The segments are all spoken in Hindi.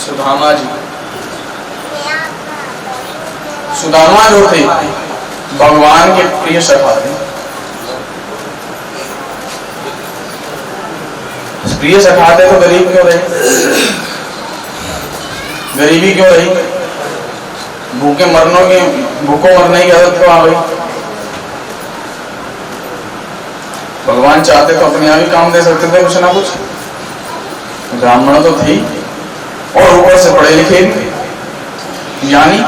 सुदामा जी। सुदामा जो थे भगवान के प्रिय सखा थे। प्रिय सखा थे तो गरीब क्यों रहे? गरीबी क्यों रही? भूखे भूखों मरने की आदत क्यों आ गई? भगवान चाहते तो अपने आप ही काम दे सकते थे कुछ ना कुछ। ब्राह्मण तो थी और ऊपर से पढ़े लिखे यानी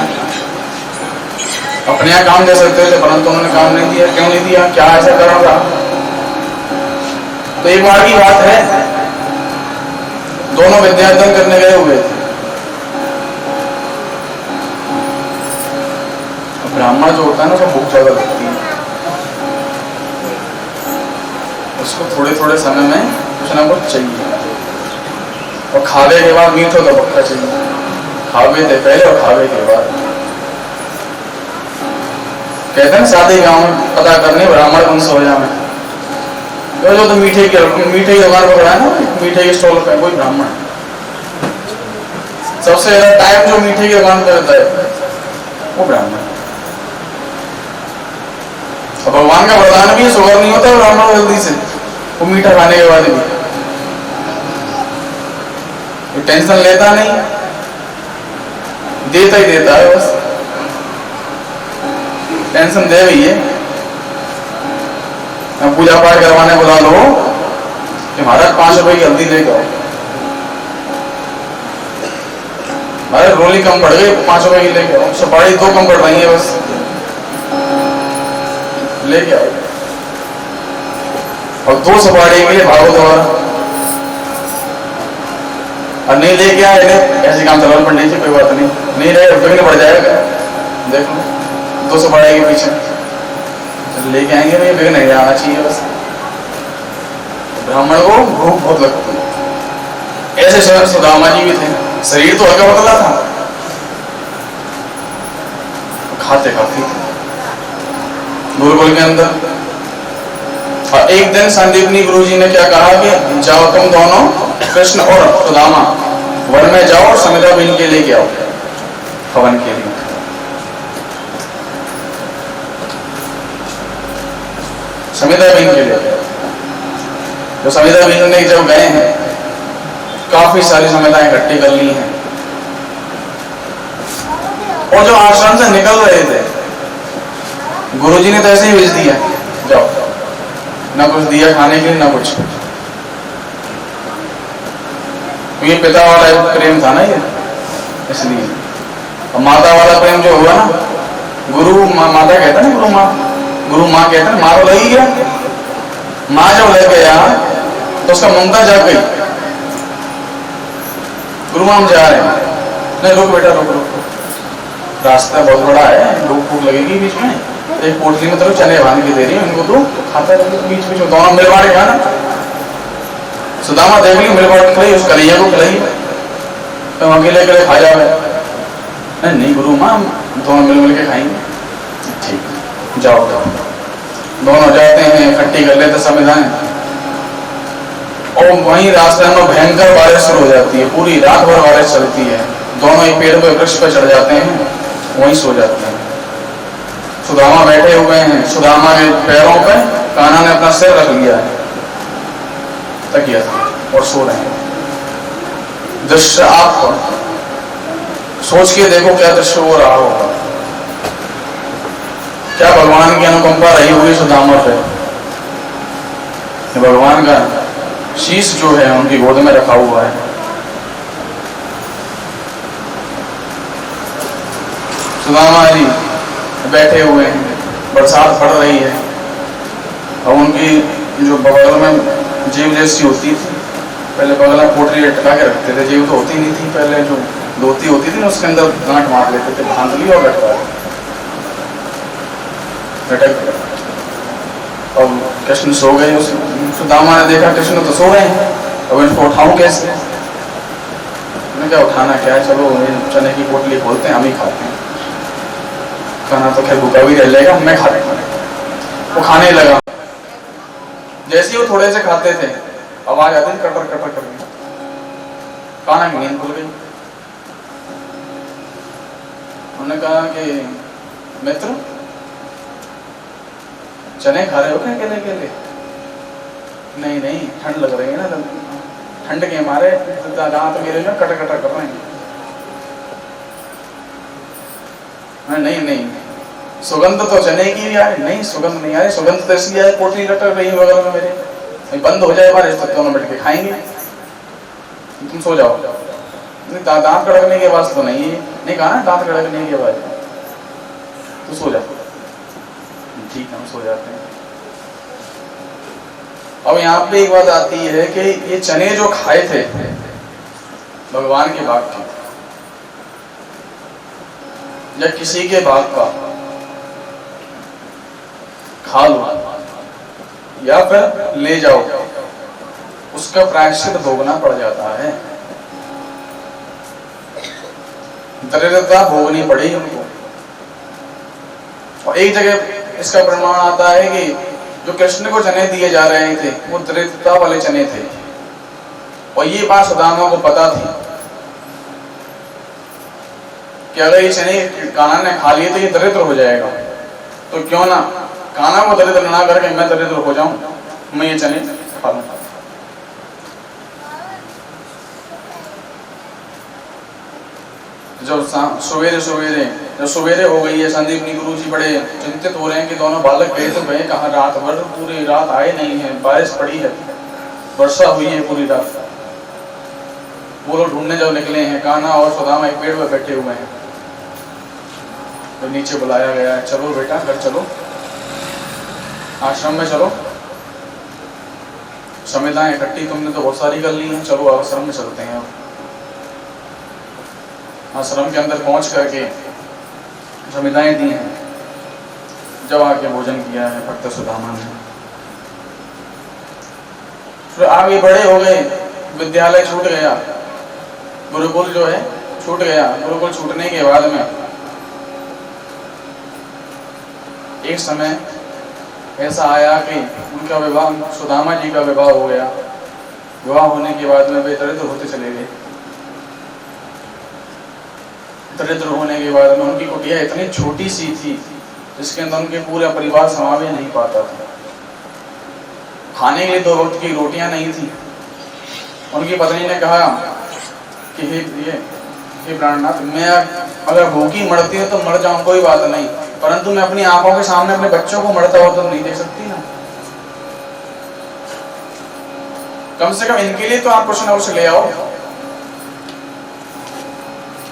अपने यहाँ काम दे सकते थे, परंतु उन्होंने काम नहीं दिया। क्यों नहीं दिया? क्या ऐसा कारण था? तो एक बार की बात है, दोनों विद्यार्थन करने गए हुए थे। ब्राह्मण जो होता है ना, उसको भूख ज्यादा लगती है, उसको थोड़े थोड़े समय में कुछ ना कुछ चाहिए। और खावे के बाद मीठो तो पक्का चाहिए। खावे थे पहले और खावे के बाद। कहते हैं शादी गांव में पता करने ब्राह्मण वंश हो जाए। जो तो मीठे की दुकान पर खड़ा है ना, मीठे के स्टॉल पे कोई ब्राह्मण। सबसे ज्यादा टाइम जो मीठे की दुकान पर रहता है वो ब्राह्मण। और भगवान का वरदान भी शुगर नहीं होता ब्राह्मण जल्दी से, वो मीठा खाने के बाद भी टेंशन लेता नहीं, देता ही देता है बस। टेंशन दे रही है, पूजा पाठ करवाने बुला लो कि महाराज 5 रुपए की हल्दी लेके आओ, महाराज रोली कम पड़ गई 5 रुपए की लेके आओ, सुपारी 2 कम पड़ रही है बस लेके आओ। और 2 सुपारी के लिए भागो दोबारा, और नहीं लेके आए ऐसे काम चला पंडित जी, कोई बात नहीं रहे रुपये पड़ जाएगा। देखो 2 सुपारी के पीछे लेके आएंगे भाई, बिग नहीं आना चाहिए बस। ब्राह्मण को भूख बहुत लगती है। ऐसे शहर सुदामा जी भी थे, शरीर तो हल्का पतला था, खाते काफी थे गुरुकुल के अंदर। और एक दिन संदीपनी गुरु जी ने क्या कहा कि जाओ तुम दोनों कृष्ण और सुदामा वन में जाओ और समिधा बिन के लेके आओ हवन के लिए। समिधा बिन के लिए जो समिधा बिन ने जब गए हैं, काफी सारी समिधाएं इकट्ठी कर ली हैं। और जो आश्रम से निकल रहे थे, गुरुजी ने तो ऐसे ही भेज दिया, जाओ। ना कुछ दिया खाने के लिए, ना कुछ। ये पिता वाला प्रेम था ना ये, इसलिए। और माता वाला प्रेम जो हुआ ना, गुरु माता कहता ना, गुरु माँ कहते ना, माँ तो लगी गया। माँ जब लग गया तो उसका ममता जाग गई। गुरु माँ हम जा रहे हैं, नहीं रुक बेटा रुक, रास्ता बहुत बड़ा है, भूख लगेगी बीच में, एक पोटली में तो चने बांध के दे रही है इनको, तो खाता है बीच बीच में, दोनों मिल बांट खाना। सुदामा देख ली मिल बांट खिलाई, उस कन्हैया को खिलाई, तो अकेले अकेले खा जाए। नहीं गुरु माँ दोनों मिल के खाएंगे। ठीक जाओ, दोनों जाते हैं, इकट्ठी कर लेते संविधान। और वहीं रास्ते में भयंकर बारिश शुरू हो जाती है, पूरी रात भर बारिश चलती है। दोनों एक पेड़ पे वृक्ष पर चढ़ जाते हैं, वहीं सो जाते हैं। सुदामा बैठे हुए हैं, सुदामा के पैरों पे कान्हा ने अपना सिर रख लिया है तकिया और सो रहे हैं। दृश्य आप सोच के देखो क्या दृश्य हो रहा होगा। क्या भगवान की अनुकंपा रही होगी सुदामा पे। भगवान का शीश जो है उनकी गोद में रखा हुआ है। सुदामा जी बैठे हुए हैं, बरसात पड़ रही है, और उनकी जो बगल में जेब जैसी होती थी, पहले बगल में पोटली लटका के रखते थे, जेब तो होती नहीं थी, पहले जो धोती होती थी ना उसके अंदर गांठ मार लेते थे, धांधली और लटक। और कृष्ण सो गए। सुदामा ने देखा कृष्ण तो सो गए हैं, अब इनको उठाऊं कैसे? मैंने क्या उठाना क्या है, चलो चने की पोटली खोलते हैं, हम ही खाते हैं। खाना तो खैर भूखा भी रह लेगा, मैं खा लेगा। वो खाने लगा। जैसे ही वो थोड़े से खाते थे, आवाज आती कटर कटर कर, कान्हा की नींद खुल गई। उन्होंने कहा कि मित्र चने खा रहे हो क्या अकेले अकेले? नहीं नहीं, ठंड लग रही है ना, ठंड के मारे दांत मेरे जो कटा कटा कर रहे हैं। नहीं नहीं, सुगंध तो चने की भी आ रही। नहीं सुगंध नहीं आ रही, सुगंध तो इसलिए है पोटली लटक रही है बगल में मेरे, बंद हो जाए हमारे तो दोनों बैठ के खाएंगे। तुम सो जाओ। नहीं दांत कड़कने की आवाज तो नहीं है, नहीं कहा ना दांत कड़कने की आवाज, तो सो जा। ठीक है, हम सो जाते हैं। अब यहाँ पे एक बात आती है कि ये चने जो खाए थे भगवान के बाग के या किसी के बाग का खा लो या फिर ले जाओ, उसका प्रायश्चित भोगना पड़ जाता है। दरिद्रता भोगनी पड़ी उनको। और एक जगह इसका प्रमाण आता है कि जो कृष्ण को चने दिए जा रहे थे वो दरिद्रता वाले चने थे, और ये बात सुदामा को पता थी कि अगर ये चने कान्हा ने खा लिए तो ये दरिद्र हो जाएगा, तो क्यों ना कान्हा को दरिद्र ना करके मैं दरिद्र हो जाऊं, मैं ये चने खा लूं। जब सवेरे सवेरे जब सवेरे हो गई है, संदीपनी गुरु जी बड़े चिंतित हो रहे हैं कि दोनों बालक गए तो गए कहाँ, रात भर पूरी रात आए नहीं है, बारिश पड़ी है, वर्षा हुई है पूरी रात। वो लोग ढूंढने जब निकले हैं, कान्हा और सुदामा एक पेड़ पर बैठे हुए हैं, तो नीचे बुलाया गया है, चलो बेटा घर चलो, आश्रम में चलो, समिधाएं इकट्ठी तुमने तो बहुत सारी कर ली हैं, चलो आश्रम में चलते हैं। आश्रम के अंदर पहुंच करके समिधाएं दी हैं, जब आके भोजन किया है भक्त सुदामा ने। फिर आगे बड़े हो गए, विद्यालय छूट गया, गुरुकुल जो है छूट गया। गुरुकुल छूटने के बाद में एक समय ऐसा आया कि उनका विवाह, सुदामा जी का विवाह हो गया। विवाह होने के बाद में वे दरिद्र होते चले गए। दरिद्र होने के बाद में उनकी कुटिया इतनी छोटी सी थी जिसके अंदर उनके पूरा परिवार समा भी नहीं पाता था। खाने के लिए 2 वक्त की रोटियां नहीं थी। उनकी पत्नी ने कहा कि हे प्राणनाथ, मैं अगर भूखी मरती हूँ तो मर जाऊं, कोई बात नहीं, परंतु मैं अपनी आंखों के सामने अपने बच्चों को मरता हुआ तो नहीं देख सकती ना। कम से कम इनके लिए तो आप कुछ ना कुछ ले आओ,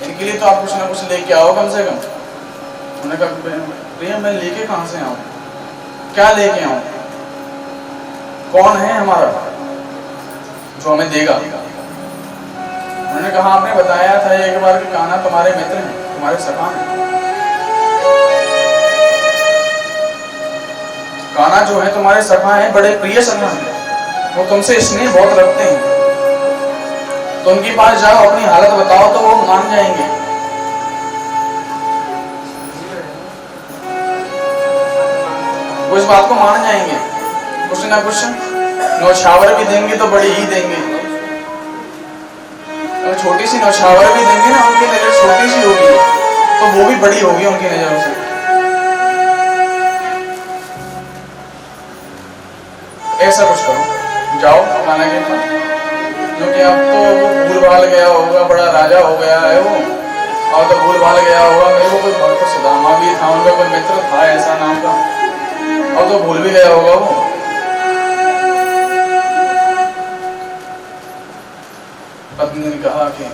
इनके लिए तो आप कुछ ना कुछ लेके आओ कम से कम। उन्होंने कहा प्रिया मैं लेके कहां से आऊं, क्या लेके आऊं, कौन है हमारा जो हमें देगा। उन्होंने कहा आपने बताया था एक बार कि कान्हा तुम्हारे मित्र हैं, तुम्हारे सखा हैं। कान्हा जो है तुम्हारे सखा हैं, बड़े प्रिय सखा हैं, वो तुमसे स्नेह बहुत रखते हैं, तो उनके पास जाओ, अपनी हालत बताओ तो वो मान जाएंगे। वो इस बात को मान जाएंगे, कुछ ना कुछ नौछावर भी देंगे तो बड़ी ही देंगे। अगर छोटी सी नौछावर भी देंगे ना, उनकी नजर छोटी सी होगी तो वो भी बड़ी होगी उनकी नजरों से। ऐसा कुछ करो, जाओ कान्हा के पास, क्योंकि अब तो वो भूल भाल गया होगा, बड़ा राजा हो गया है वो, और तो भूल भाल गया होगा। मेरे को कोई भक्त सुदामा भी था, उनका कोई मित्र था ऐसा नाम का, और तो भूल भी गया होगा वो। पत्नी ने कहा कि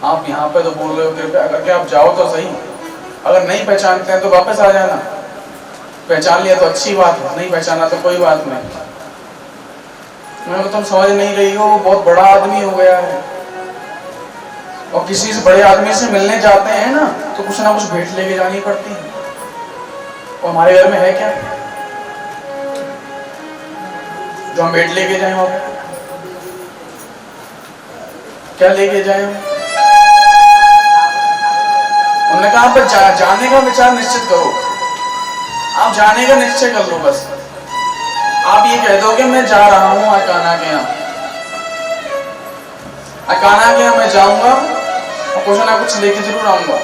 आप यहाँ पे तो बोल रहे हो, कृपया करके आप जाओ तो सही, अगर नहीं पहचानते हैं तो वापस आ जाना, पहचान लिया तो अच्छी बात है, नहीं पहचाना तो कोई बात नहीं। मैं तो तुम समझ नहीं रही हो, वो बहुत बड़ा आदमी हो गया है, और किसी से बड़े आदमी से मिलने जाते हैं ना तो कुछ ना कुछ भेंट लेके जानी पड़ती है, और हमारे घर में है क्या जो हम भेंट लेके जाए, वहां क्या लेके जाए। उन्होंने कहा आप जाने का विचार निश्चित करो, आप जाने का निश्चय कर लो, बस आप ये कह दो कि मैं जा रहा हूं आज कान्हा के यहाँ, कान्हा के यहाँ मैं जाऊंगा और कुछ ना कुछ लेके जरूर आऊंगा।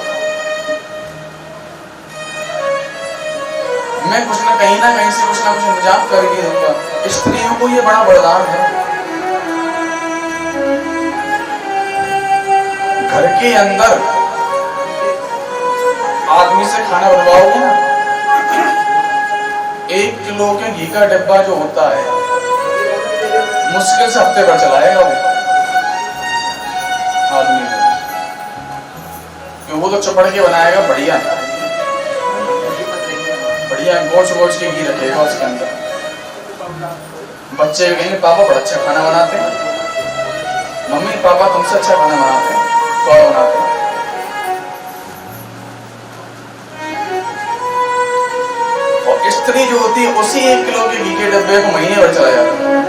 मैं कुछ ना कहीं से कुछ ना कुछ इंतजाम कर ही दूंगा। स्त्रियों को ये बड़ा वरदान है। घर के अंदर आदमी से खाना बनवाओगे ना, 1 किलो के घी का डिब्बा जो होता है मुश्किल से हफ्ते भर चलाएगा वो आदमी को, क्यों? वो तो चपड़ के बनाएगा, बढ़िया बढ़िया गोच के घी रखेगा उसके अंदर। बच्चे भी कहेंगे पापा बड़ा अच्छा खाना बनाते हैं, मम्मी पापा तुमसे अच्छा खाना बनाते हैं, तो और बनाते हैं। और स्त्री जो होती है उसी 1 किलो के घी के डब्बे को महीने भर चला जाता है।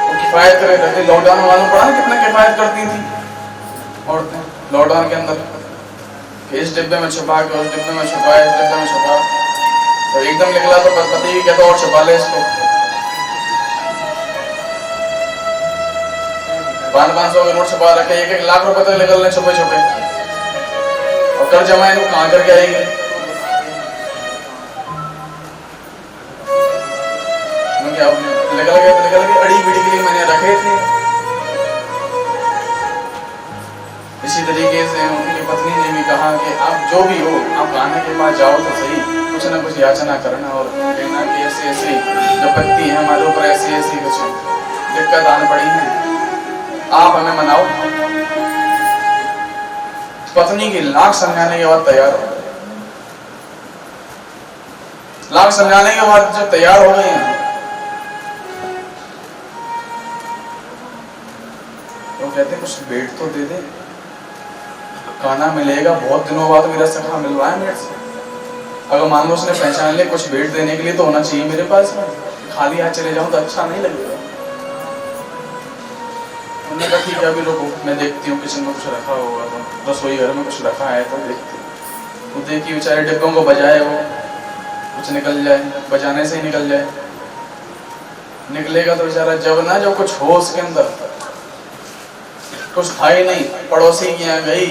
वो किफायत करे रहते। लॉकडाउन में मालूम पड़ा ना कितना किफायत करती थी औरतें लॉकडाउन के अंदर, इस डिब्बे में छुपा के उस डिब्बे में छुपा, इस डिब्बे में छुपा, तो एकदम निकला तो पति भी कहता और छुपा ले इसको। 500 के नोट छुपा रखे, 1-1 लाख रुपए तक निकल रहे छुपे छुपे, और कर जमा इनको कहां करके आएंगे? निकल गए अड़ी बिड़ी के लिए मैंने रखे थे। इसी तरीके से उनकी पत्नी ने भी कहा कि आप जो भी हो, आप गाने के पास जाओ तो सही, कुछ ना कुछ याचना करना और कहना कि ऐसी ऐसी विपत्ति है हमारे ऊपर, ऐसी ऐसी कुछ दिक्कत आने पड़ी है, आप हमें मनाओ। पत्नी की लाख समझाने के बाद तैयार हो गए। लाख समझाने के बाद जब तैयार हो गए हैं तो कहते कुछ बेट तो दे दे, खाना मिलेगा, बहुत दिनों बाद मेरा सखा मिल रहा है मेरे से। अगर मान लो उसने पहचान लिया कुछ भेंट देने के लिए तो होना चाहिए मेरे पास में, खाली हाथ चले जाऊं तो अच्छा नहीं लगेगा। उन्होंने कहा ठीक है अभी रुको, मैं देखती हूँ किचन में कुछ रखा होगा, तो रसोई घर में कुछ रखा है तो देखती हूँ। वो देखी बेचारे डिब्बों को बजाए, वो कुछ निकल जाए, बजाने से ही निकल जाए। निकलेगा तो बेचारा जब ना जो कुछ हो उसके अंदर, कुछ था ही नहीं। पड़ोसी की यहाँ गई,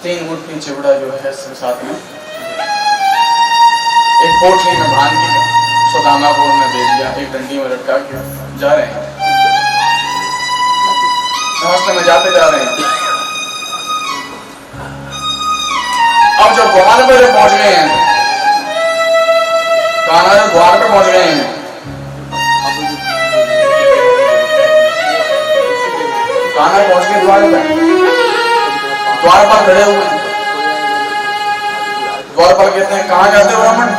3 मुट्ठी चिवड़ा जो है साथ में एक पोटली में बांध के सुदामापुर में दे दिया, एक डंडी में लटका के जा रहे हैं, रास्ते में जाते जा रहे हैं। अब जब द्वार पर पहुंच गए हैं, कान्हा जब द्वार पर पहुंच गए हैं, कान्हा पहुंच गए द्वार पर खड़े हुए हैं। द्वार पर कहते हैं कहाँ जाते हो ब्राह्मण?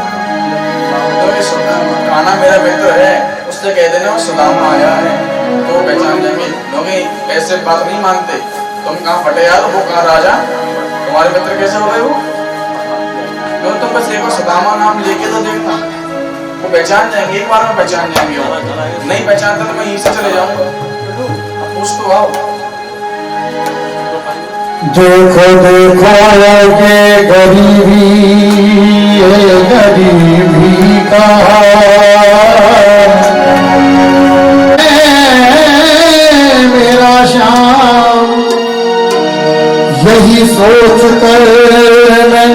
कान्हा मेरा मित्र है, उससे कह देना वो सुदामा आया है तो पहचान जाएंगे। लोग ऐसे बात नहीं मानते, तुम कहाँ फटे यार, वो कहाँ राजा, तुम्हारे मित्र कैसे हो गए वो? तुम बस एक बार सुदामा नाम लेके तो देखना, वो पहचान जाएंगे, एक बार में पहचान जाएंगे। नहीं पहचानता तो मैं यहीं से चले जाऊंगा, पूछ तो आओ। देखो देखो ये गरीबी, ये गरीबी का मेरा शाम, यही सोच कर मैं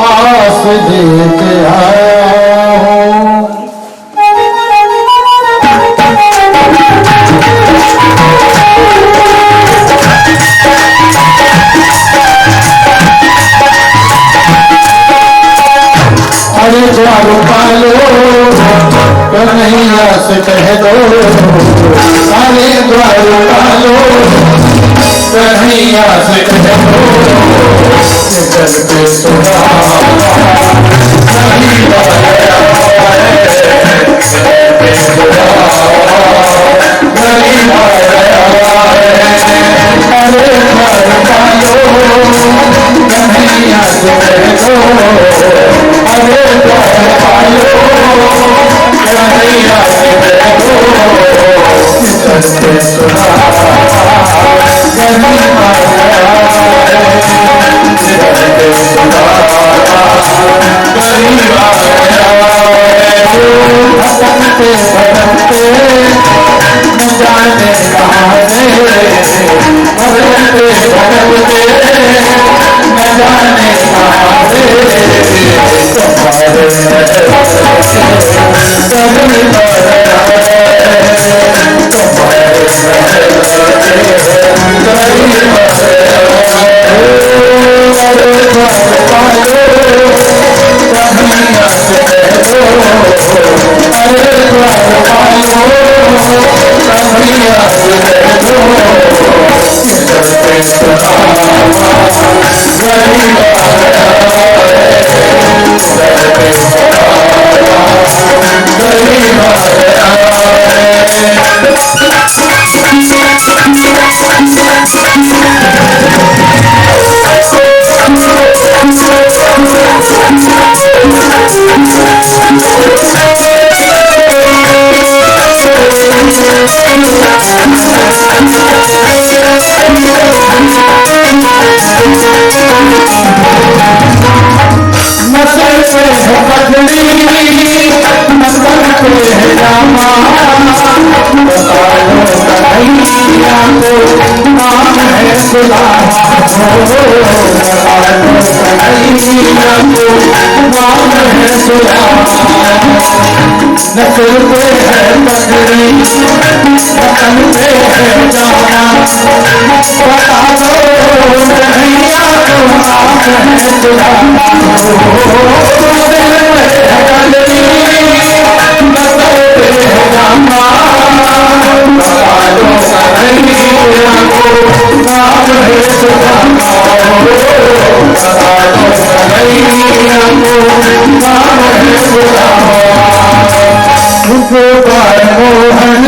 आस देके आया हूँ। अरे द्वार पालो कन्हैया से कह दो, अरे द्वार पालो कन्हैया से कह दो, जल पे सुना नहीं पाया है, जल पे सुना नहीं पाया है। अरे द्वार पालो कन्हैया से कह दो, अरे द्वार पालो कन्हैया से कह दो, जल पे सुना नहीं पाया है, जल पे सुना नहीं पाया है। भटकते भटकते न जाने कहाँ से, भटकते भटकते न जाने कहाँ नस्ल पे है पगड़ी, वतन पे है जाना, बता दो कन्हैया को नाम है सुलाना। दिल में है गलती, नस्ल पे है जाना, बता दो कन्हैया को नाम है सुलाना। बता दो कन्हैया को नाम है सुलाना। गोपाल मोहन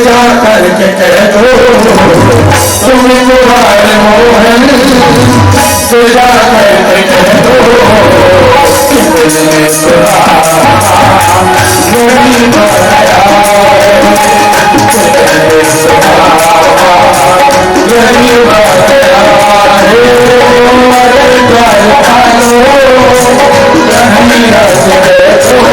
जा करके कह दो तुम गोपाल मोहन जा करके कह दो दिल में सुना नहीं बनाया दिल में सुना नहीं बनाया है अरे द्वार पालो कन्हैया से दो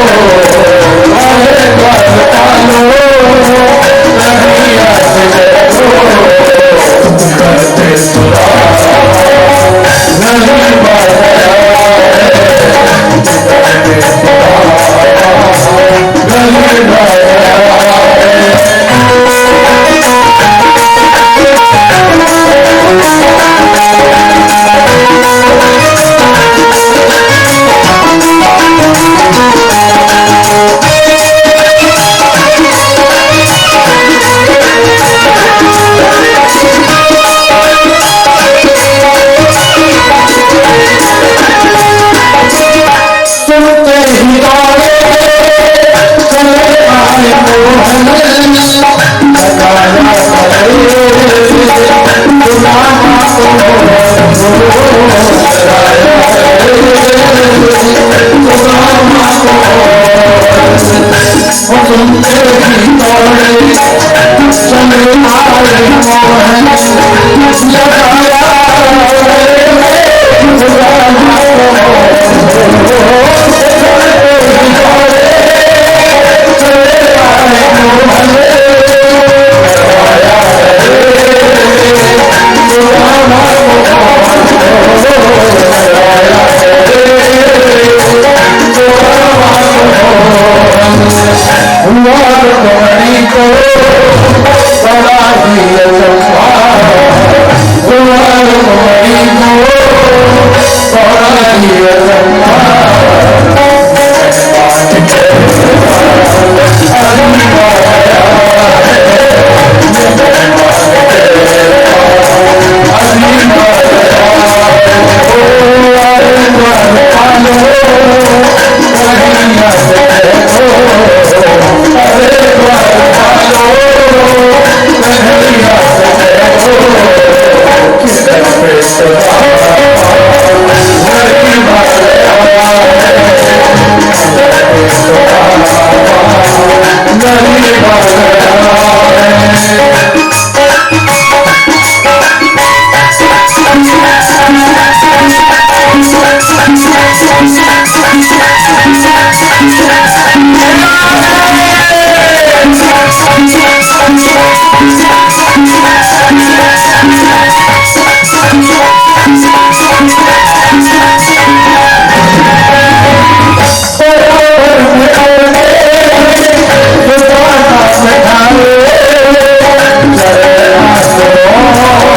Oh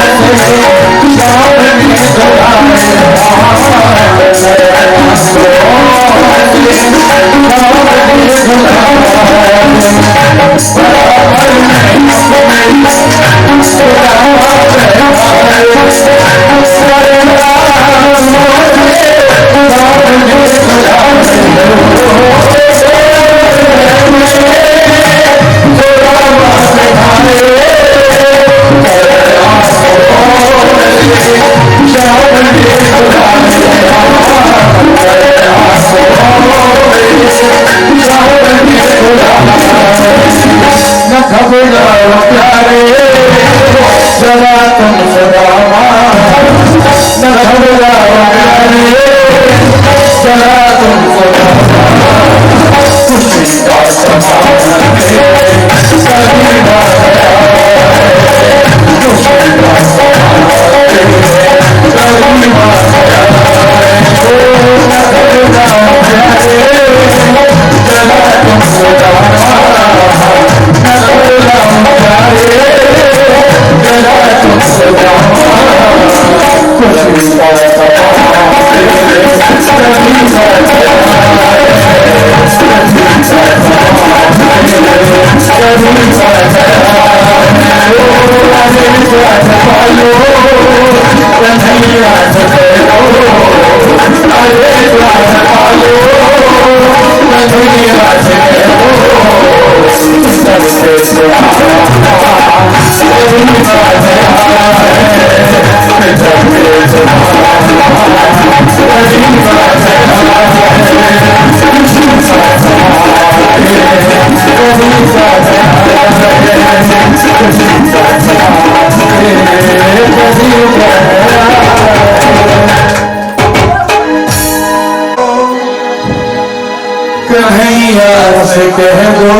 कन्हैया से कह दो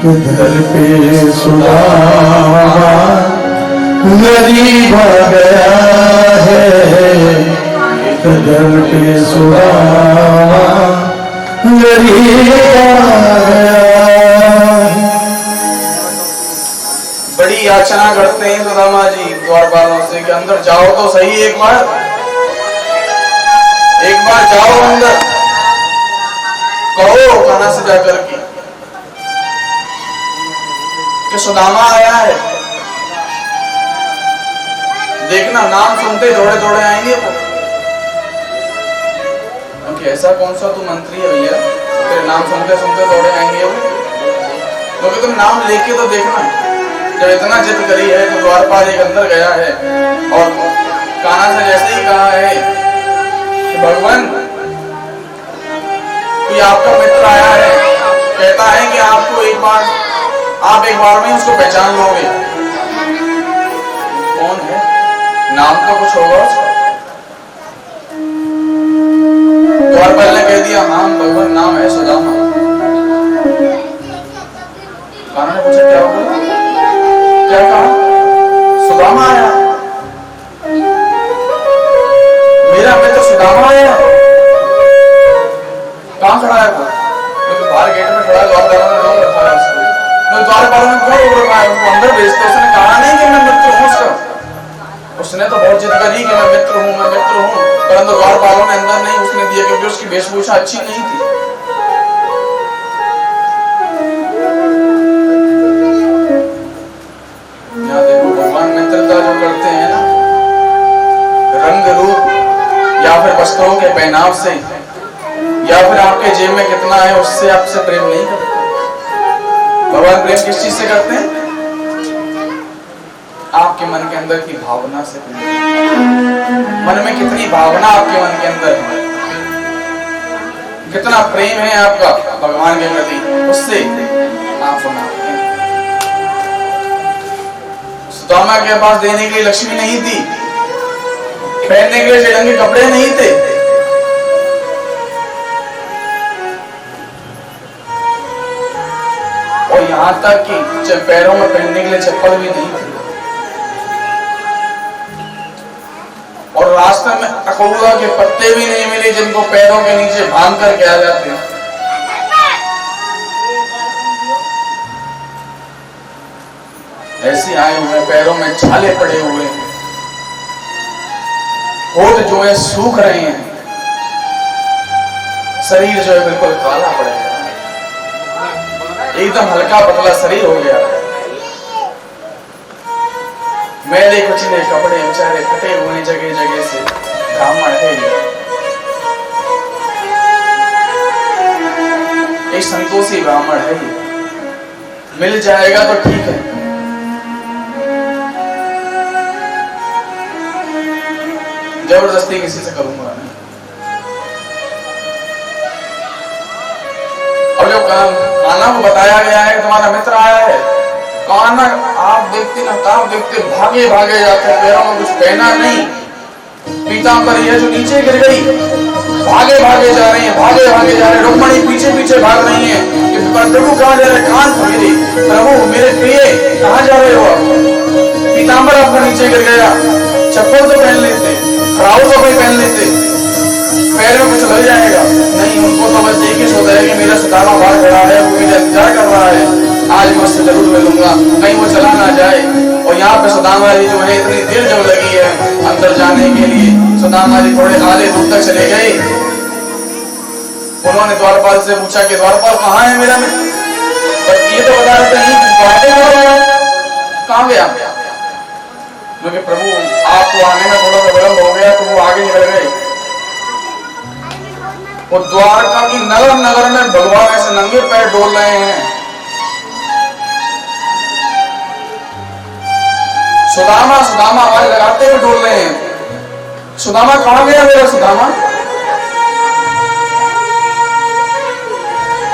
कि दर पे सुदामा गरीब आ गया है, दर पे सुदामा गरीब आ गया। बड़ी याचना करते हैं सुदामा जी द्वारपालों से कि अंदर जाओ तो सही, एक बार जाओ अंदर, कहो कान्हा से जाकर कि सुदामा आया है। देखना नाम सुनते दौड़े दौड़े आएंगे वो, क्योंकि ऐसा कौन सा तू मंत्री है भैया तेरे नाम सुनते सुनते दौड़े आएंगे वो, क्योंकि तुम नाम लेके तो देखना, जब इतना जिद करी है तो द्वारपाल एक अंदर गया है और कान्हा से जैसे ही कहा है कि भगवान कोई आपका मित्र आया है, कहता है कि आपको आप एक बार में उसको पहचान लोगे। कौन है? नाम तो कुछ होगा उसका। द्वारपाल ने कह दिया हाँ भगवान नाम है सुदामा। कान्हा ने पूछा क्या होगा? क्या कहा? सुदामा आया, मेरा मित्र सुदामा आया। कहां खड़ा है वो? क्योंकि बाहर गेट में खड़ा है, द्वारपालों ने रोक रखा है उसको। तो द्वारपालों ने क्यों रोक रखा है उसको? अंदर भेजते। उसने कहा नहीं कि मैं मित्र हूं उसका। उसने तो बहुत जिद करी कि मैं मित्र हूं, परंतु द्वारपालों ने अंदर नहीं उसने दिया, क्योंकि उसकी वेशभूषा अच्छी नहीं थी। यहाँ देखो भगवान मित्रता जो करते हैं ना, रंग रूप या फिर वस्त्रों के पहनाव से या फिर आपके जेब में कितना है उससे आपसे प्रेम नहीं करते। भगवान प्रेम किस चीज से करते हैं? आपके मन के अंदर की भावना से। मन में कितनी भावना आपके मन के अंदर है, कितना प्रेम है आपका भगवान के प्रति, उससे आप बनाते हैं। सुदामा के पास देने के लिए लक्ष्मी नहीं थी, पहनने के लिए रंगे कपड़े नहीं थे, और यहां तक कि पैरों में पहनने के लिए चप्पल भी नहीं थी, और रास्ते में अकौआ के पत्ते भी नहीं मिले जिनको पैरों के नीचे बांध कर के आ जाते हैं। ऐसे आए हुए, पैरों में छाले पड़े हुए, होठ जो है सूख रहे हैं, शरीर जो है बिल्कुल काला पड़ गया, एकदम हल्का पतला शरीर हो गया, मैले कुचले कपड़े बेचारे फटे हुए जगह जगह से। ब्राह्मण है एक संतोषी ब्राह्मण है, मिल जाएगा तो ठीक है, जबरदस्ती किसी से करूंगा नहीं। अब जब कान्हा को बताया गया है तुम्हारा मित्र आया है, कान्हा आप देखते भागे भागे जाते, पैरों में कुछ पहना नहीं, पीतांबर ये जो नीचे गिर गई, भागे भागे जा रहे हैं, रुक्मणी पीछे पीछे भाग रही है कि प्रभु कहाँ जा रहे, कान पकड़ी, प्रभु मेरे प्रिय कहाँ जा रहे हो आप? पीतांबर आपका नीचे गिर गया, चप्पल तो पहन लेते, खराब तो कोई पहन लेते, पैर में कुछ लग जाएगा नहीं, उनको तो बस एक ही सोचा है कि मेरा सुदामा बाहर खड़ा है, वो मेरा इंतजार कर रहा है, आज मैं उससे जरूर मिलूंगा, कहीं वो चला ना जाए। और यहाँ पे सुदामा जी जो है इतनी देर जब लगी है अंदर जाने के लिए, सुदामा जी थोड़े आधे दूर तक चले गए। उन्होंने द्वारपाल से पूछा कि द्वारपाल कहाँ है मेरा मित्र? पर ये तो बता रहे थे कहाँ गया? क्योंकि प्रभु आपको आने में थोड़ा सा विलंब हो गया तो वो आगे निकल गए। और द्वारका की नगर नगर में भगवान ऐसे नंगे पैर डोल रहे हैं। सुदामा सुदामा आवाज लगाते हुए डोल रहे हैं। सुदामा कहाँ गया मेरा सुदामा?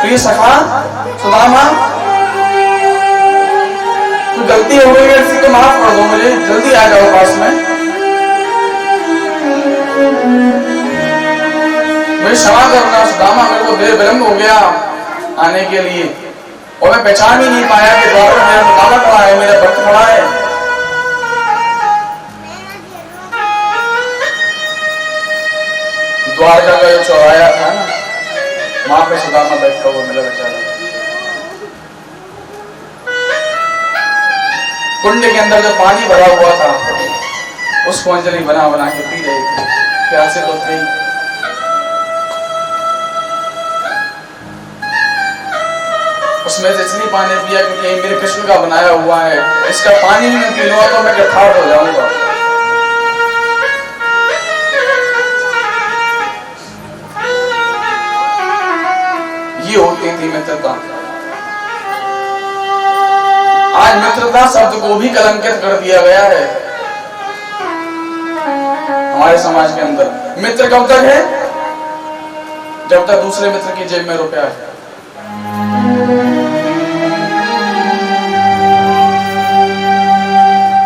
प्रिय सखा सुदामा, तो गलती हो गई है तो माफ कर दो मुझे, जल्दी आ जाओ पास में, मुझे क्षमा करना सुदामा, मेरे को देर विलंब हो गया आने के लिए और मैं पहचान ही नहीं पाया कि द्वार में मेरा सुदामा खड़ा है, मेरा भक्त खड़ा है। द्वारका का जो चौराया था ना, वहां पे सुदामा बैठा हुआ मिला बेचारा। कुंड के अंदर जो पानी भरा हुआ था उसको अंजलि बना बना के पी रही थी, प्यासे तो थे। उसमें से इसलिए पानी पिया क्योंकि मेरे कृष्ण का बनाया हुआ है, इसका पानी भी मैं पी लूंगा तो मैं गठार हो जाऊंगा। ये होती थी मित्रता। आज मित्रता शब्द को भी कलंकित कर दिया गया है हमारे समाज के अंदर। मित्र कब तक है? जब तक दूसरे मित्र की जेब में रुपया है।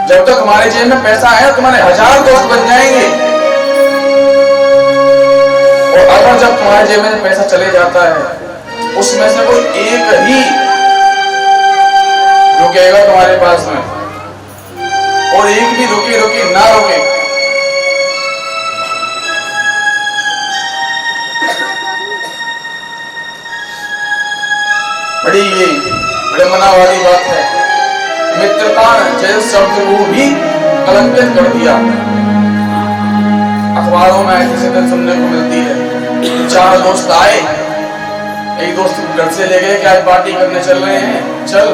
जब तक हमारे जेब में पैसा है तुम्हारे 1000 दोस्त बन जाएंगे, और अगर जब तुम्हारे जेब में पैसा चले जाता है उसमें से कोई एक ही रुकेगा तुम्हारे पास में, और एक भी रुके रुके ना रुके बड़ी विडंबना वाली बात है। मित्रता जैसे शब्द को भी कलंकित कर दिया। अखबारों में ऐसी स्थिति सुनने को मिलती है, 4 दोस्त आए, एक दोस्त घर से ले गए कि आज पार्टी करने चल रहे हैं, चल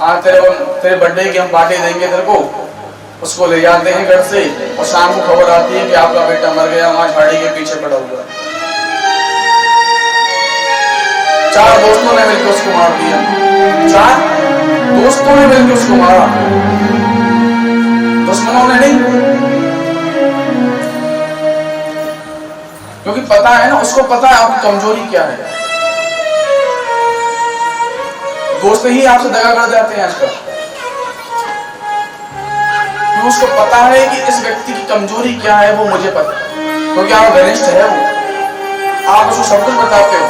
आज तेरे बर्थडे की हम पार्टी देंगे तेरे को। उसको ले जाते हैं घर से और शाम को खबर आती है कि आपका बेटा मर गया, वहां गाड़ी के पीछे पड़ा हुआ। 4 दोस्तों ने मिलकर उसको मार दिया। 4 दोस्तों ने मिलकर उसको मारा, दुश्मनों ने नहीं। क्योंकि पता है ना, उसको पता है आपकी कमजोरी क्या है। दोस्त ही आपसे दगा कर जाते हैं आजकल, क्योंकि उसको पता है कि इस व्यक्ति की कमजोरी क्या है, वो मुझे पता है, क्योंकि आप घनिष्ठ है वो, आप उसको सब कुछ बताते हो।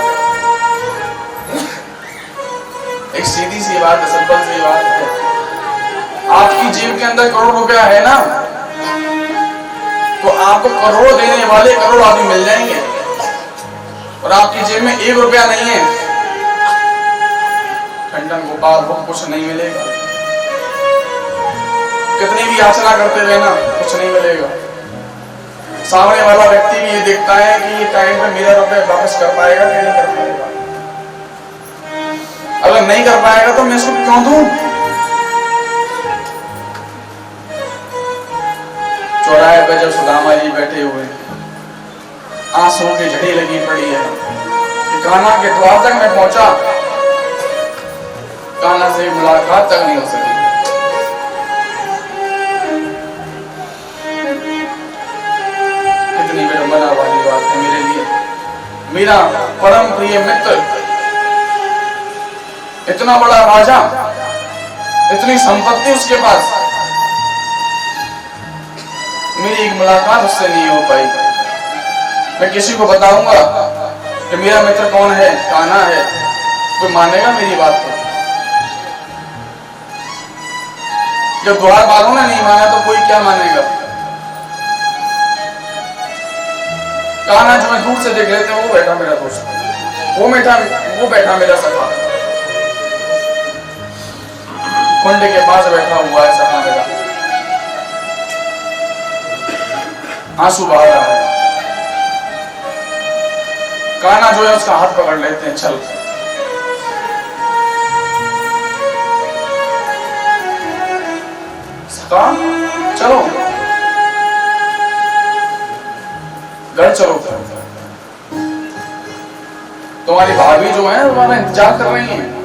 एक सीधी सी बात है, सिंपल सी बात है, आपकी जेब के अंदर करोड़ रुपया है ना, तो आपको करोड़ देने वाले करोड़ आदमी मिल जाएंगे, और आपकी जेब में 1 रुपया नहीं है, खंडन गोपाल को कुछ नहीं मिलेगा। कितनी भी याचना करते रहना, कुछ नहीं मिलेगा। सामने वाला व्यक्ति भी ये देखता है कि ये टाइम पे मेरा रुपया वापस कर पाएगा कि नहीं कर पाएगा। अगर नहीं कर पाएगा तो मैं इसको क्यों दूं? चौराहे पे जब सुदामा जी बैठे हुए, आंसुओं की झड़ी लगी पड़ी है, कान्हा के द्वार तक मैं पहुंचा, कान्हा से मुलाकात तक नहीं हो सकी। कितनी विडंबना वाली बात है मेरे लिए। मेरा परम प्रिय मित्र, इतना बड़ा राजा, इतनी संपत्ति उसके पास, मेरी एक मुलाकात उससे नहीं हो पाई। मैं किसी को बताऊंगा कि मेरा मित्र कौन है, कान्हा है, कोई मानेगा मेरी बात को? जब द्वार वालों ने नहीं माना तो कोई क्या मानेगा? कान्हा जो मैं दूर से देख रहे थे वो बैठा मेरा दोस्त, वो बैठा मेरा सखा। कुंड के पास बैठा हुआ है सखा मेरा, आंसू बहा रहा है। कान्हा जो है उसका हाथ पकड़ लेते हैं, चल सखा चलो घर चलो, तुम्हारी भाभी जो है तुम्हारा इंतजार कर रही है।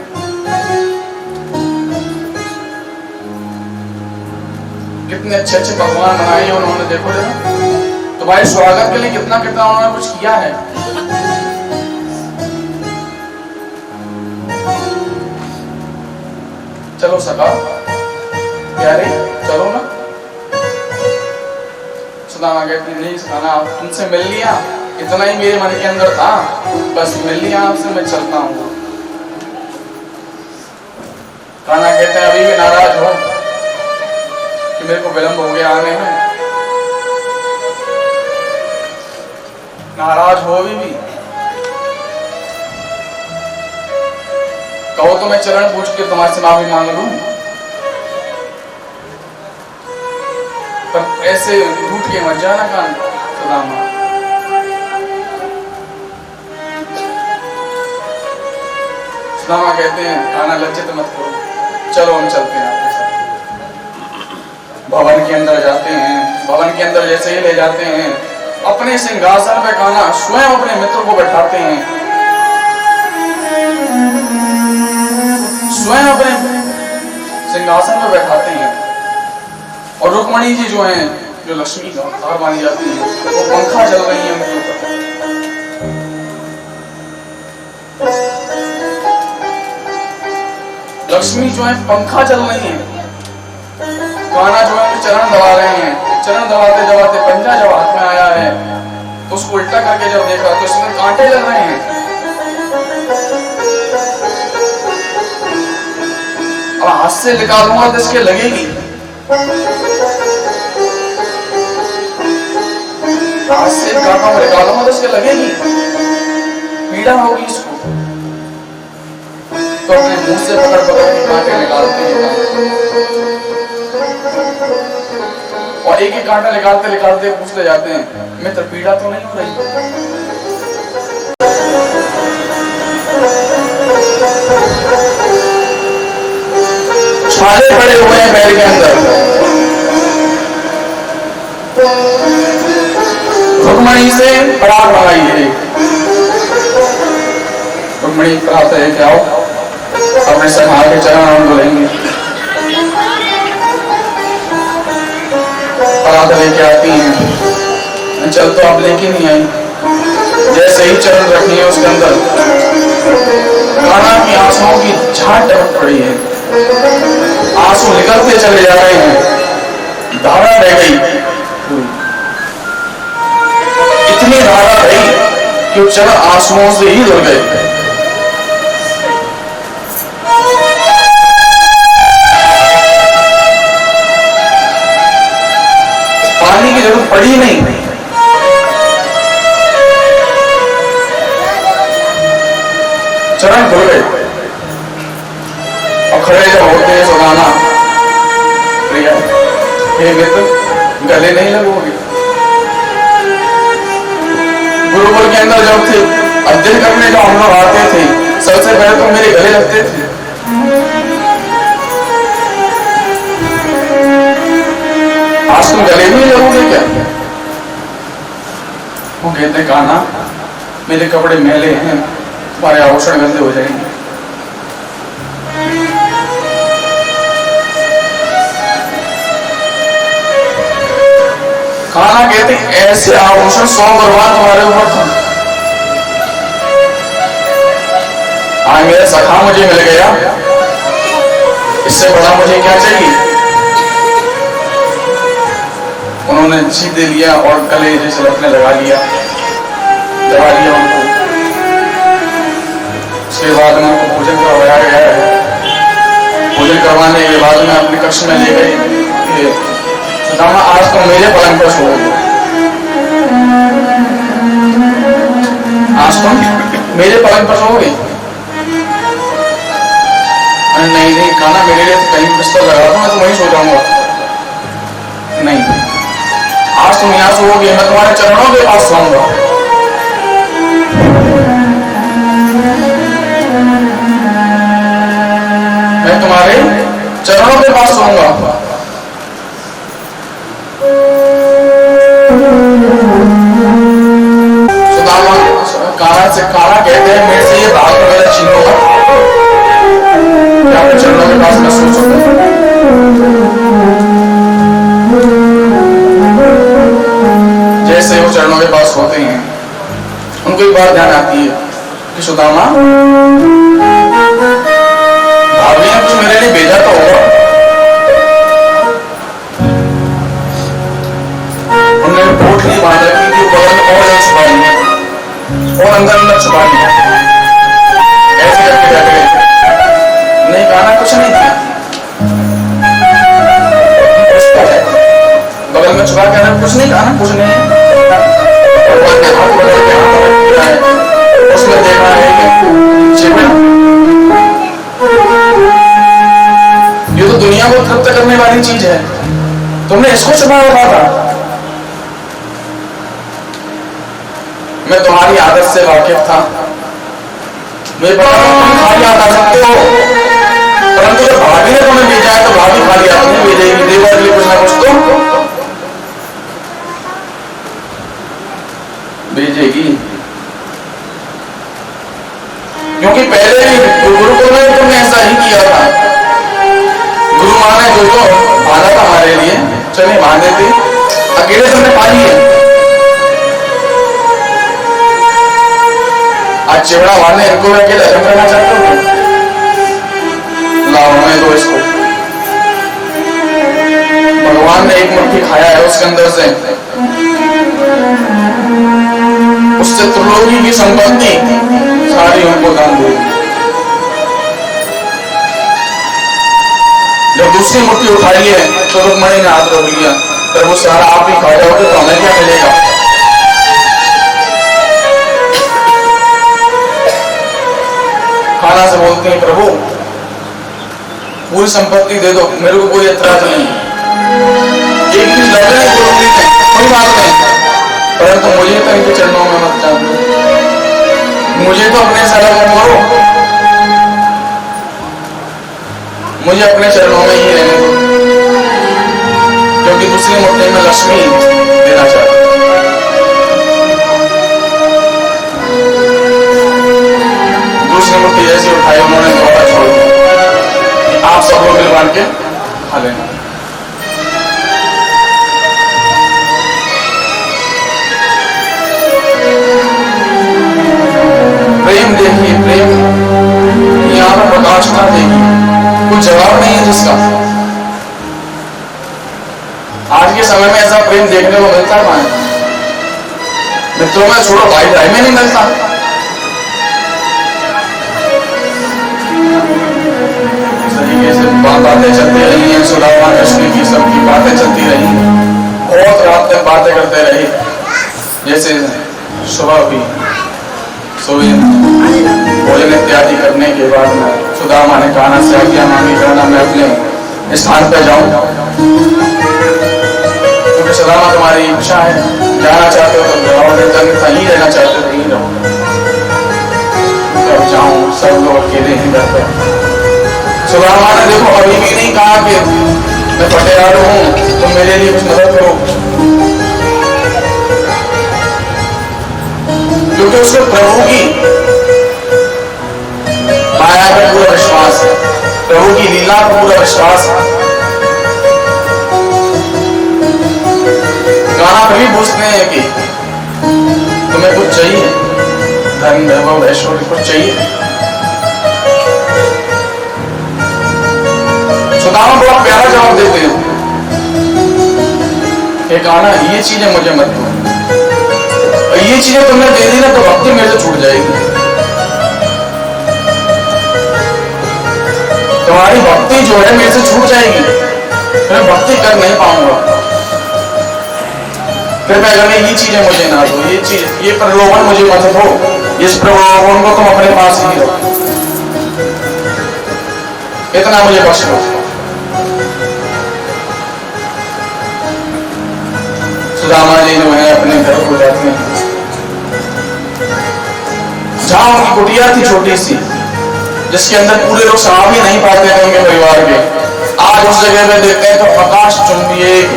कितने अच्छे अच्छे पकवान बनाए हैं उन्होंने, देखो जरा तुम्हारे स्वागत के लिए कितना कितना उन्होंने कुछ किया है। चलो सखा प्यारे चलो ना। सुदामा कहती नहीं सखाना, आप तुमसे मिल लिया, इतना ही मेरे मन के अंदर था, बस मिल लिया आपसे, मैं चलता हूँ। कान्हा कहते हैं अभी भी नाराज हो कि मेरे को विलंब हो गया आने में? नाराज हो अभी भी? कहो तो मैं चरण पूछ के तुम्हारे से माफी मांग लूं, पर ऐसे रूठ के मत जाना कान सुदामा। सुदामा कहते हैं कान्हा लज्जित मत करो, चलो हम चलते हैं आपके साथ। भवन के अंदर जाते हैं, भवन के अंदर जैसे ही ले जाते हैं, अपने सिंहासन पे कान्हा स्वयं अपने मित्र को बैठाते हैं, स्वयं अपने सिंहासन पे बैठाते हैं। और रुक्मणी जी जो हैं, जो लक्ष्मी का अवतार मानी जाती है, वो पंखा चल रही है उनके ऊपर। लक्ष्मी जो है पंखा चल रही है, कान्हा जो है चरण दबा रहे हैं। चरण दबाते दबाते पंजा जब हाथ में आया है तो उसको उल्टा करके जब देखा तो उसमें कांटे लग रहे हैं। अब हाथ से निकालूंगा तो इसके लगेगी, हाथ से कांटा निकालूंगा तो इसके लगेगी, पीड़ा होगी इसको। तो अपने मुंह से पकड़ पकड़ के कांटे निकालते हैं और एक एक कांटा निकालते निकालते पूछते जाते हैं मित्र पीड़ा तो नहीं हो रही? छाले पड़े हुए हैं पैर के अंदर। रुक्मणी से पराग बनाई है, रुक्मणी प्राप्त है क्या हो अपने सखा के चरण बोलेंगे, पराग लेके आती हैं। चल तो आप लेके नहीं आई, जैसे ही चरण रखी है उसके अंदर कान्हा की आंसुओं की झाट टपक पड़ी है, आंसू निकलते चले जा रहे हैं, धारा रह गई, इतनी धारा रही कि चरण आंसुओं से ही धुल गए। पानी की जरूरत पड़ी नहीं, चरण धुल गए। और खड़े जब होते हैं सुदामा, प्रिया हे मित्र गले नहीं लगोगे? गुरुकुल के अंदर जब थे अध्ययन करने जब हम लोग आते थे, सबसे पहले तो मेरे गले लगते थे। आज तुम गले नहीं लगोगे क्या? वो कहते कान्हा मेरे कपड़े मैले हैं, तुम्हारे आभूषण गंदे हो जाएंगे। कान्हा कहते ऐसे आभूषण 100 बर्बाद तुम्हारे ऊपर था, आज मेरा सखा मुझे मिल गया, इससे बड़ा मुझे क्या चाहिए? उन्होंने जी दे लिया और गले जैसे लपने लगा लिया, दबा लिया उनको। उसके बाद में उनको भोजन करवाया गया है, भोजन करवाने के बाद में अपने कक्ष में ले गए। सुदामा आज तो मेरे पलंग पर सोओगे, आज तुम मेरे पलंग पर सोओगे? नहीं नहीं कान्हा मेरे लिए तो कहीं मांगोगे मैं तुम्हारे चरणों के पास सोऊंगा। मैं तुम्हारे चरणों के पास सोऊंगा। सुदामा कान्हा से कान्हा कहते हैं मेरे से ये भाग वगैरह छीनो मत, आपके चरणों के पास मैं सो सकूं। जैसे वो चरणों के पास होते हैं उनको एक बात ध्यान आती है कि सुदामा भाभी ने कुछ मेरे लिए भेजा तो होगा। उन्होंने पोटली बांध रखी थी बगल में और छुपा लिया और अंदर अंदर छुपा लिया, ऐसे करके जाके नहीं खाना कुछ नहीं दिया, बगल में छुपा के कुछ नहीं खाना कुछ नहीं है। भगवान ने हाथ बदल के हाथ रखा है, उसमें देखा है कि चिमड़ा ये तो दुनिया को तृप्त करने वाली चीज है, तुमने इसको छुपा रखा था। मैं तुम्हारी आदत से वाकिफ था, मुझे पता था तुम खाली आ सकते हो, परंतु जब भाभी ने तुम्हें भेजा है तो भाभी खाली हाथ नहीं भेजेगी, देवर के लिए कुछ ना कुछ तो भेजेगी। क्योंकि पहले भी गुरुकुल में तुमने ऐसा ही किया था, गुरु माँ ने जो बांधा था हमारे लिए, चले बांधे थे, अकेले तुमने पाली है। आज चिवड़ा वाले इनको अकेले खत्म करना चाहते हो, लाओ हमें दो इसको। भगवान ने एक मुट्ठी खाया है उसके अंदर से, उससे त्रिलोकी की संपत्ति सारी उनको दान दे। जब दूसरी मुट्ठी उठाई है तो रुक्मणी ने हाथ रोक लिया, प्रभु सारा आप ही खा जाओगे तो हमें क्या मिलेगा। खाना से बोलते हैं प्रभु पूरी संपत्ति दे दो, मेरे को कोई एतराज नहीं, एक चीज लड़ने कोई बात नहीं, परंतु मुझे तो इनके चरणों में मत जान दो, मुझे तो अपने सारा करो, मुझे अपने चरणों में ही रहने दो, क्योंकि दूसरी मुट्ठी में लक्ष्मी देना चाहता। दूसरी मुट्ठी जैसे उठाई उन्होंने दोबारा छोड़ दिया, आप सब लोग मिल बांध के खा लेना। प्रेम देखिए, प्रेम यहाँ पर प्रकाशता देखिए, कुछ जवाब नहीं है जिसका। आज के समय में ऐसा प्रेम देखने को मिलता है, मित्रों में छोड़ो भाई भाई में नहीं मिलता। तरीके से बातें चलती रही हैं, सुदामा कृष्ण की सबकी बातें चलती रही, बहुत रात तक बातें करते रहे। जैसे सुबह भी भोजन इत्यादि करने के बाद में सुदामा ने कान्हा से आज्ञा मांगी, कहना मैं अपने स्थान पर जाऊं, क्योंकि सुदामा तुम्हारी इच्छा है, जाना चाहते हो तो जाओ, नहीं कहीं रहना चाहते हो कहीं रहो। अब जाऊं, सब लोग अकेले ही रहते। सुदामा ने देखो अभी भी नहीं कहा कि मैं पटेवार हूं, तुम मेरे लिए कुछ मदद करो, क्योंकि उसको प्रभु की माया पर पूरा विश्वास है, प्रभु की लीला पर पूरा विश्वास है। गाना कभी पूछते हैं कि तुम्हें कुछ चाहिए, धन वैभव ऐश्वर्य कुछ चाहिए। सुदामा बड़ा प्यारा जवाब देते हैं कि गाना ये चीजें मुझे मत दो, ये चीजें तुमने दे दी ना तो भक्ति मेरे से छूट जाएगी, तुम्हारी भक्ति जो है मेरे से छूट जाएगी, मैं भक्ति कर नहीं पाऊंगा। कृपया करके ये चीजें मुझे ना दो, ये चीज ये प्रलोभन मुझे मत दो, इस प्रलोभन को तुम अपने पास ही रखो, इतना मुझे बख्श दो। सुदामा जी ने गर्भ हो जाती हैं। जहां उनकी कुटिया थी छोटी सी, जिसके अंदर पूरे लोग समा भी नहीं पाते थे उनके परिवार के, आज उस जगह में देखते हैं तो आकाश चुंबी एक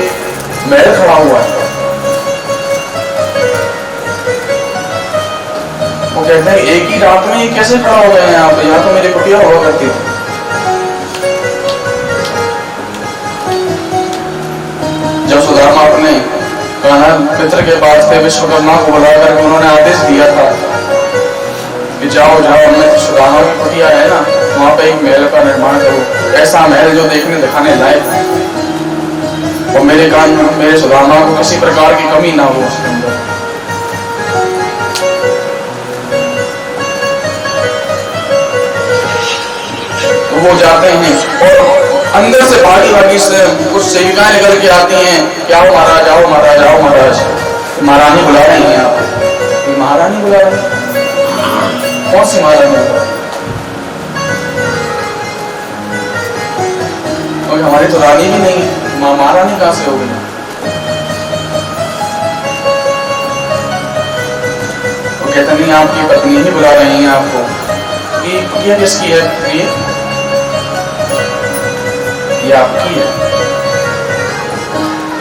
महल खड़ा हुआ है। वो कहते हैं एक ही रात में ये कैसे खड़ा हो गया है यहाँ पे, यहाँ तो मेरी कुटिया हुआ करती थी। जब सुदामा अपने कान्हा पितर के बाद पे विश्वकर्मा को बुलाकर उन्होंने आदेश दिया था कि जाओ जाओ, हमने सुदामा की कुटिया है ना, वहां पे एक महल का निर्माण करो, ऐसा महल जो देखने दिखाने लायक है और मेरे सुदामा को किसी प्रकार की कमी ना हो उसके अंदर। तो वो जाते हैं और अंदर से भागी भागी से कुछ सेविकाएं निकल के आती हैं, क्या हो महाराज, आओ महाराज, आओ महाराज, महारानी बुला रही हैं आप। महारानी बुला रही, कौन सी महारानी? और हमारी तो रानी भी नहीं है, महारानी कहां से हो गई? वो कहते नहीं, आपकी पत्नी ही बुला रही हैं आपको। ये किसकी है? ये आपकी है।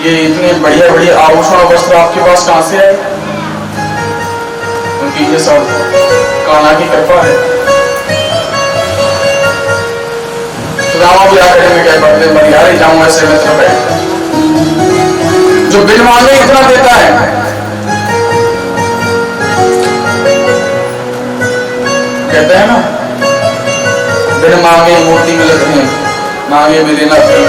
ये इतने बढ़िया बढ़िया आभूषण वस्त्र आपके पास कहां से आए? क्योंकि ये सब कान्हा की कृपा है। सुदामा भी आकर में क्या करते, बलिहारी जाऊं ऐसे मित्र पे जो बिन मांगे इतना देता है। कहते हैं ना, बिन मांगे मोती मिलते हैं, मांगे भी देना चाहिए।